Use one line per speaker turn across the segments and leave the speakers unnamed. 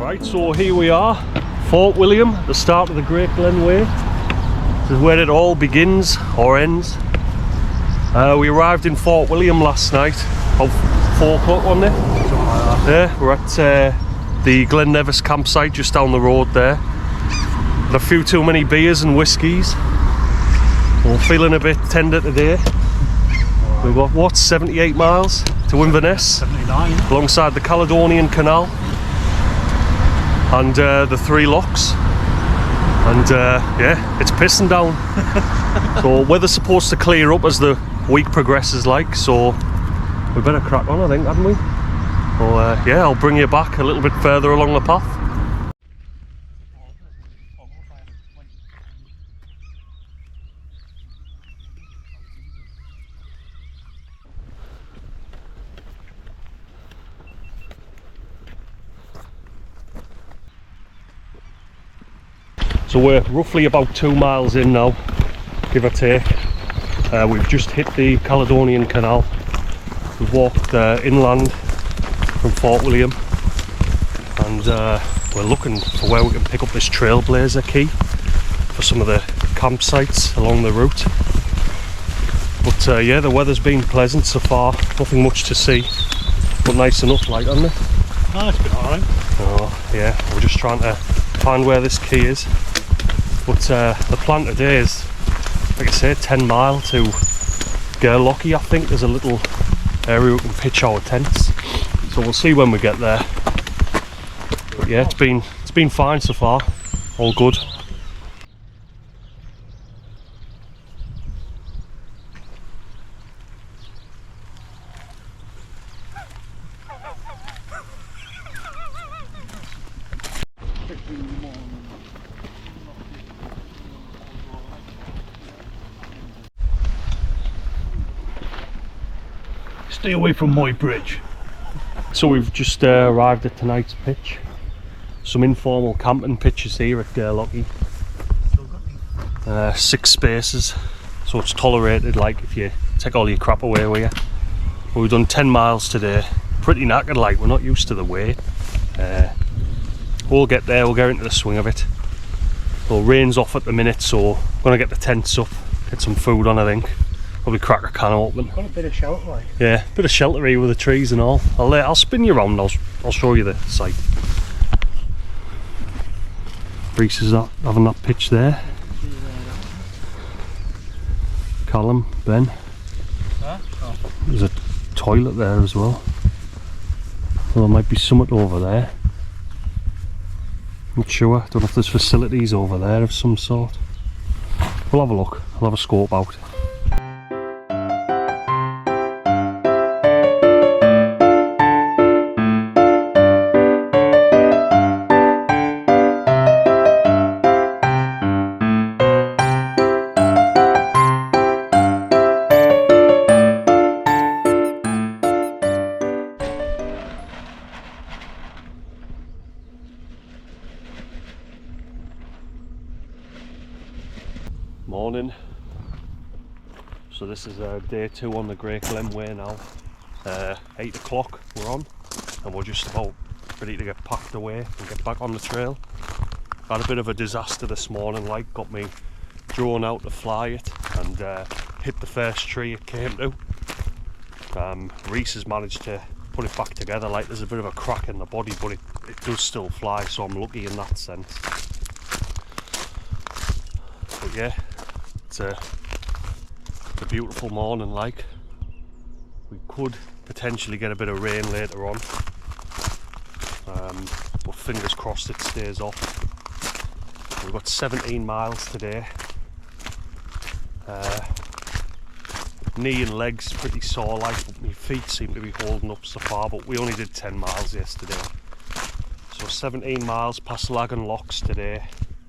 Right, so here we are, Fort William, the start of the Great Glen Way. This is where it all begins or ends. We arrived in Fort William last night, about 4 o'clock one day. Yeah, we're at the Glen Nevis campsite just down the road there. Had a few too many beers and whiskies. We're feeling a bit tender today. We've got, what, 78 miles to Inverness,
79.
Alongside the Caledonian Canal and the 3 locks. And yeah, it's pissing down. So weather's supposed to clear up as the week progresses, like, so we better crack on, I think, hadn't we? So yeah, I'll bring you back a little bit further along the path. So we're roughly about 2 miles in now, give or take. We've just hit the Caledonian Canal. We've walked inland from Fort William, and we're looking for where we can pick up this trailblazer key for some of the campsites along the route. But yeah, the weather's been pleasant so far, nothing much to see, but nice enough, like, hasn't it?
Oh, it's been alright.
Oh yeah, we're just trying to find where this key is. But the plan today is, like I say, 10 mile to Gairlochy. I think there's a little area we can pitch our tents, so we'll see when we get there. But yeah, it's been fine so far, all good.
Stay away from my bridge.
So we've just arrived at tonight's pitch. Some informal camping pitches here at Gairlochy. 6 spaces, so it's tolerated, like, if you take all your crap away with you. But we've done 10 miles today. Pretty knackered, like, we're not used to the way. We'll get there, we'll get into the swing of it. Well, rain's off at the minute, so I'm gonna get the tents up, get some food on, I think. Probably crack a can open.
Got a bit of shelter, like.
Yeah, bit of shelter here with the trees and all. I'll spin you around. I'll show you the site. Reese is having that pitch there. Callum, Ben.
Huh? Oh.
There's a toilet there as well. Well, there might be something over there. Not sure. Don't know if there's facilities over there of some sort. We'll have a look. I'll have a scope out. Morning. So this is day 2 on the Great Glen Way now. 8 o'clock we're on, and we're just about ready to get packed away and get back on the trail. Had a bit of a disaster this morning, like, got me drone out to fly it and hit the first tree it came to. Reese has managed to put it back together, like, there's a bit of a crack in the body, but it does still fly, so I'm lucky in that sense. But yeah, it's a beautiful morning, like. We could potentially get a bit of rain later on, but fingers crossed it stays off. We've got 17 miles today. Knee and legs pretty sore, like, but my feet seem to be holding up so far, but we only did 10 miles yesterday. So 17 miles past Lagan Locks today.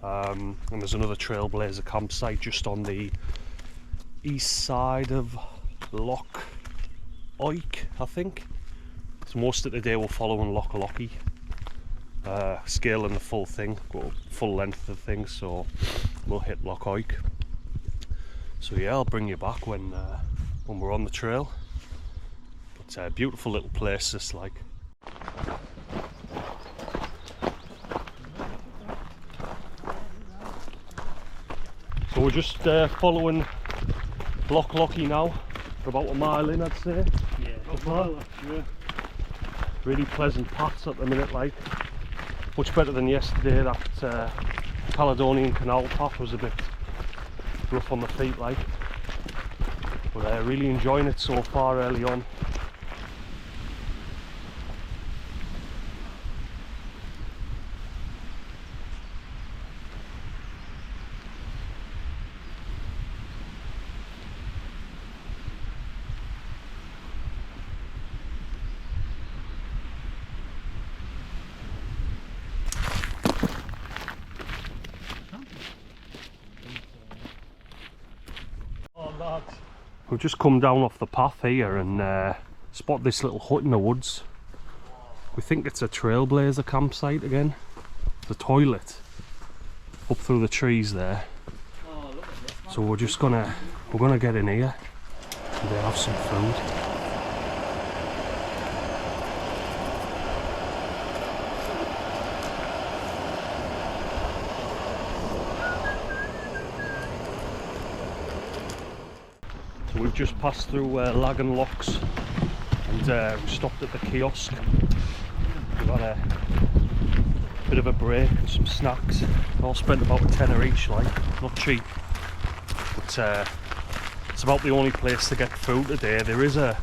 And there's another trailblazer campsite just on the east side of Loch Oik, I think. So most of the day we're following Gairlochy, scaling the full thing, go full length of the thing, so we'll hit Loch Oik. So yeah, I'll bring you back when we're on the trail. But beautiful little place, this, like. we're just following Gairlochy now, for about a mile in, I'd say.
Yeah, a mile, sure.
Really pleasant paths at the minute, like. Much better than yesterday. That Caledonian Canal path was a bit rough on the feet, like. But really enjoying it so far early on. We've just come down off the path here and spot this little hut in the woods. We think it's a trailblazer campsite again. The toilet up through the trees there. So we're gonna get in here and have some food. So we've just passed through Lagan Locks and we stopped at the kiosk. We've had a bit of a break and some snacks. We all spent about a tenner each, like, not cheap. But it's about the only place to get food today. There is a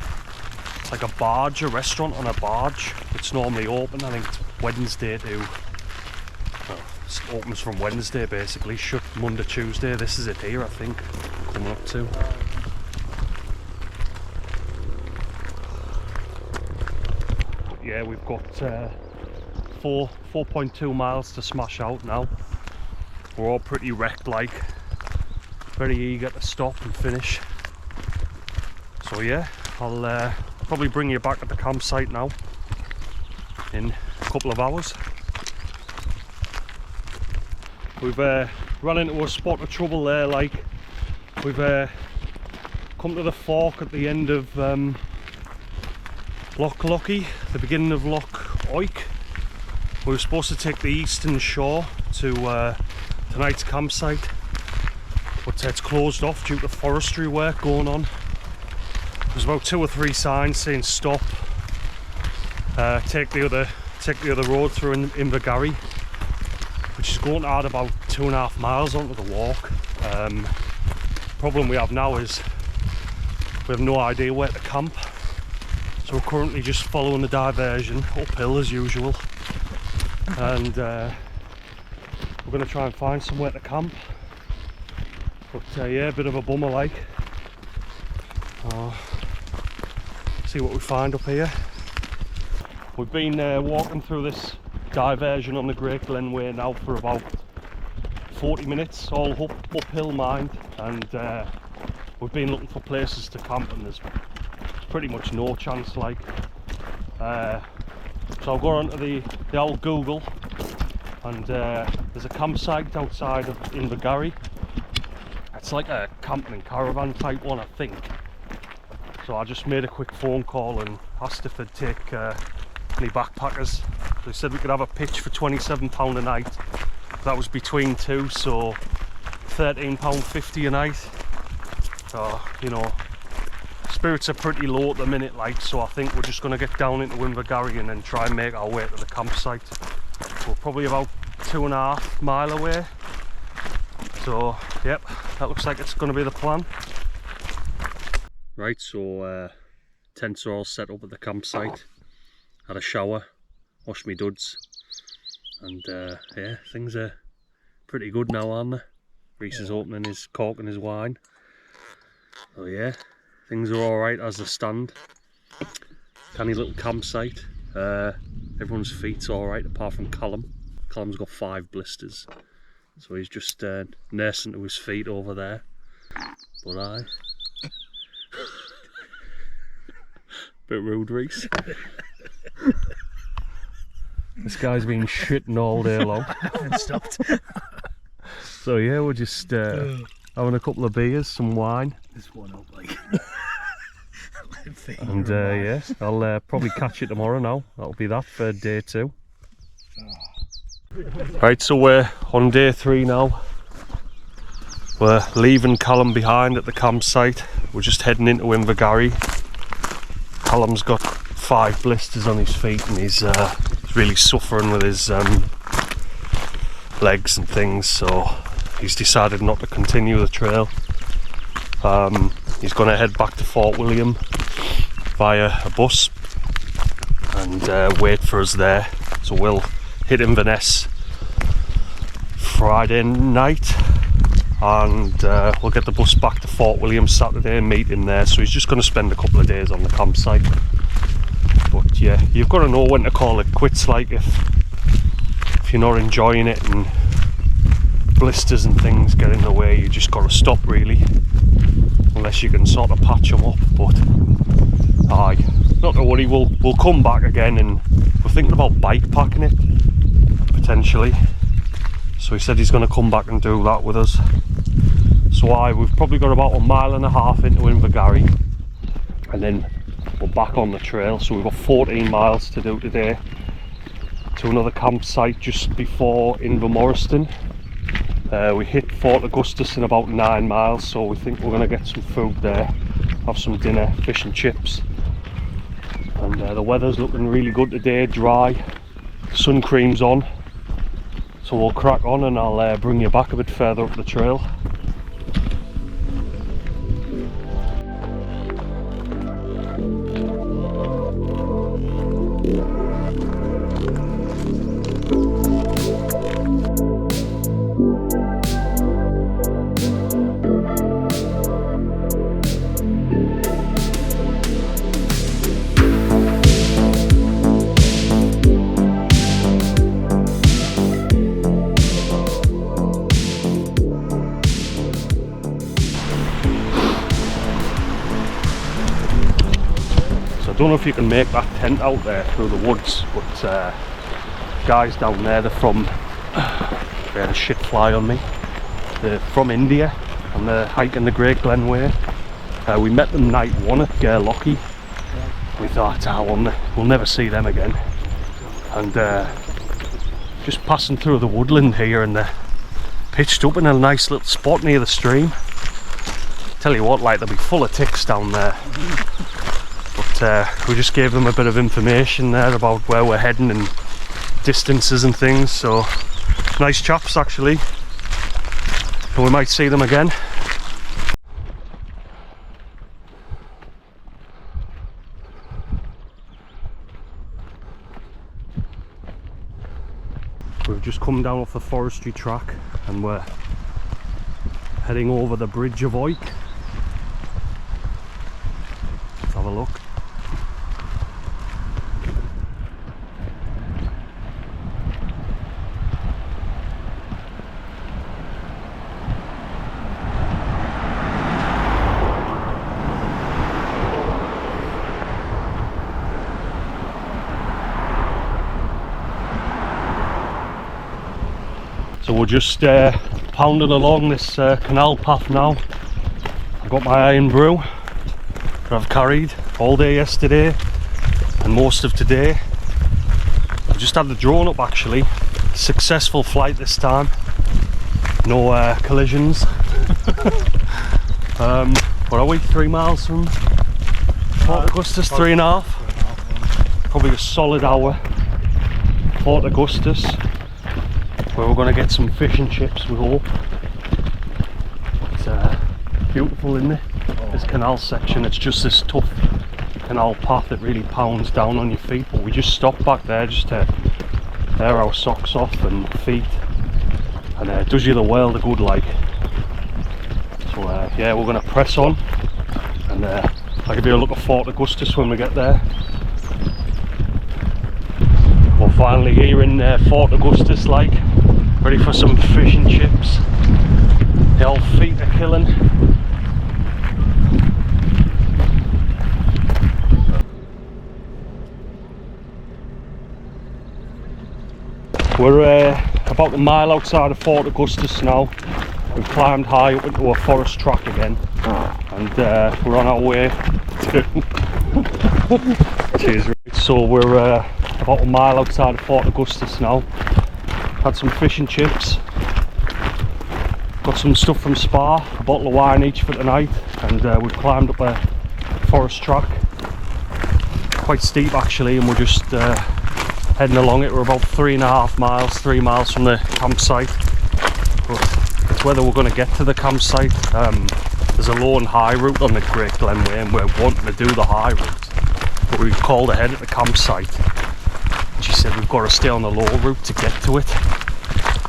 restaurant on a barge. It's normally open, I think it's Wednesday to, well, it opens from Wednesday basically, shut Monday, Tuesday. This is it here, I think, coming up to. Yeah, we've got 4.2 miles to smash out now. We're all pretty wrecked, like, very eager to stop and finish. So yeah, I'll probably bring you back at the campsite now in a couple of hours. We've run into a spot of trouble there, like, we've come to the fork at the end of Gairlochy, the beginning of Loch Oik. We were supposed to take the eastern shore to tonight's campsite, but it's closed off due to forestry work going on. There's about 2 or 3 signs saying stop, take the other road through Invergarry, which is going to add about 2.5 miles onto the walk. Problem we have now is we have no idea where to camp. So we're currently just following the diversion uphill as usual, and we're going to try and find somewhere to camp. But yeah, a bit of a bummer, like. See what we find up here. We've been walking through this diversion on the Great Glen Way now for about 40 minutes, all uphill, mind, and we've been looking for places to camp, and there's pretty much no chance, like. So I'll go onto the old Google, and there's a campsite outside of Invergarry. It's like a camping and caravan type one, I think. So I just made a quick phone call and asked if they'd take any backpackers. They said we could have a pitch for £27 a night. That was between 2, so £13.50 a night. So, you know, spirits are pretty low at the minute, like, so I think we're just going to get down into Invergarry and then try and make our way to the campsite. We're probably about 2.5 miles away. So, yep, that looks like it's going to be the plan. Right, so tents are all set up at the campsite. Had a shower, washed my duds, and yeah, things are pretty good now, aren't they? Reese is opening his cork and his wine. So yeah, things are alright as they stand. Canny little campsite. Everyone's feet's alright apart from Callum. Callum's got 5 blisters, so he's just nursing to his feet over there. But bit rude, Reese. This guy's been shitting all day long.
I haven't stopped.
So yeah, we're just having a couple of beers, some wine.
This one up, like.
And yeah, I'll probably catch you tomorrow now. That'll be that for day 2. Right, so we're on day 3 now. We're leaving Callum behind at the campsite. We're just heading into Invergarry. Callum's got 5 blisters on his feet and he's really suffering with his legs and things, so he's decided not to continue the trail. He's going to head back to Fort William via a bus and wait for us there. So we'll hit Inverness Friday night and we'll get the bus back to Fort William Saturday and meet him there. So he's just going to spend a couple of days on the campsite. But yeah, you've got to know when to call it quits, like if you're not enjoying it and blisters and things get in the way, you just got to stop really, unless you can sort of patch them up. But aye, not to worry, we'll come back again, and we're thinking about bike packing it potentially. So he said he's going to come back and do that with us. So we've probably got about 1.5 miles into Invergarry and then we're back on the trail. So we've got 14 miles to do today to another campsite just before Invermoriston. We hit Fort Augustus in about 9 miles, so we think we're going to get some food there, have some dinner, fish and chips. And the weather's looking really good today, dry, sun cream's on. So we'll crack on and I'll bring you back a bit further up the trail. I don't know if you can make that tent out there through the woods, but guys down there, they're from, they had a shit fly on me, they're from India and they're hiking the Great Glen Way. We met them night 1 at Gairlochy. We thought, we'll never see them again, and just passing through the woodland here, and they're pitched up in a nice little spot near the stream. Tell you what, like, they'll be full of ticks down there. But we just gave them a bit of information there about where we're heading and distances and things, so nice chaps actually, and we might see them again. We've just come down off the forestry track and we're heading over the bridge of Oik. Let's have a look. So we're just pounding along this canal path now. I've got my iron brew that I've carried all day yesterday and most of today. I've just had the drone up actually. Successful flight this time. No collisions. What are we? 3 miles from Fort Augustus? 3.5. Probably a solid hour. Fort Augustus, where we're going to get some fish and chips, we hope. It's beautiful, isn't it? This canal section, it's just this tough canal path that really pounds down on your feet, but we just stopped back there just to air our socks off and feet, and it does you the world of good, like. So yeah, we're going to press on, and I'll give you a look at Fort Augustus when we get there. We're finally here in Fort Augustus, like, ready for some fish and chips. The old feet are killing. We're about a mile outside of Fort Augustus now. We've climbed high up into a forest track again, and we're on our way to cheers. So we're about a mile outside of Fort Augustus now. Had some fish and chips, got some stuff from Spa, a bottle of wine each for tonight, and we've climbed up a forest track, quite steep actually, and we're just heading along it. We're about 3.5 miles, 3 miles from the campsite, but it's whether we're going to get to the campsite. There's a low and high route on the Great Glen Way, and we're wanting to do the high route, but we've called ahead at the campsite and she said we've got to stay on the low route to get to it.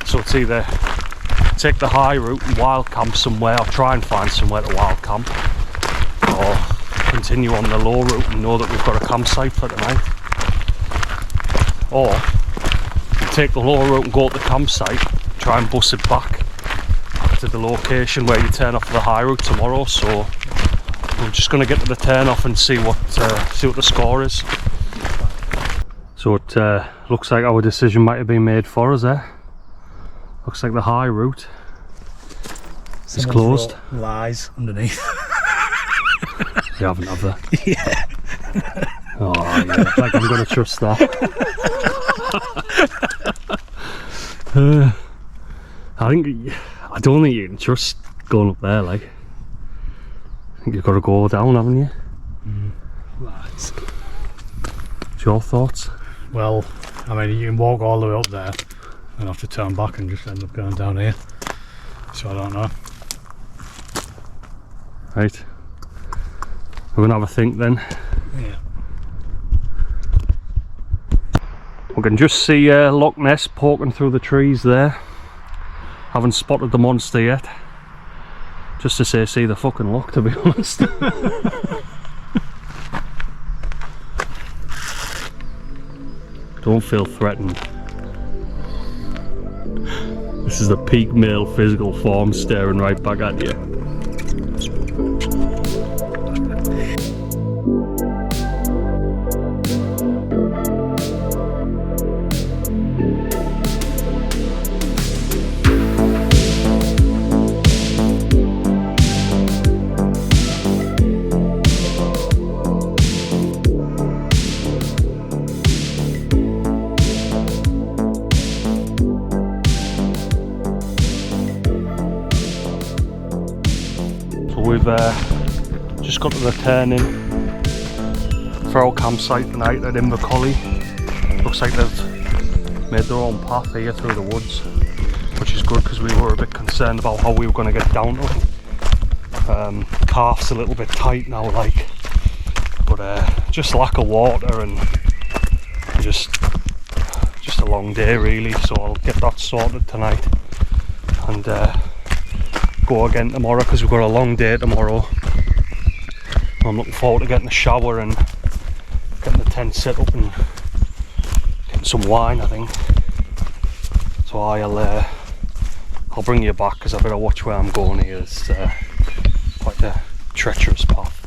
So it's either take the high route and wild camp somewhere, or try and find somewhere to wild camp, or continue on the low route and know that we've got a campsite for tonight. Or we take the low route and go to the campsite, try and bus it back to the location where you turn off the high route tomorrow. So we're just going to get to the turn off and see what the score is. So it looks like our decision might have been made for us there. Looks like the high route is closed.
Lies underneath.
You haven't, have they?
Yeah.
Oh yeah, like I'm going to trust that. I don't think you can trust going up there, like. I think you've got to go down, haven't you?
Lies.
What's your thoughts?
Well, I mean, you can walk all the way up there and have to turn back and just end up going down here. So I don't know.
Right. We're going to have a think then.
Yeah.
We can just see Loch Ness poking through the trees there. Haven't spotted the monster yet. Just to say, see the fucking loch, to be honest. Don't feel threatened. This is the peak male physical form staring right back at you. We've just got to the turning for our campsite tonight at Invergarry. Looks like they've made their own path here through the woods, which is good because we were a bit concerned about how we were going to get down to it. Calf's a little bit tight now, like, but just lack of water and just a long day really. So I'll get that sorted tonight and go again tomorrow because we've got a long day tomorrow. I'm looking forward to getting a shower and getting the tent set up and getting some wine, I think. So I'll bring you back because I better watch where I'm going here. It's quite a treacherous path.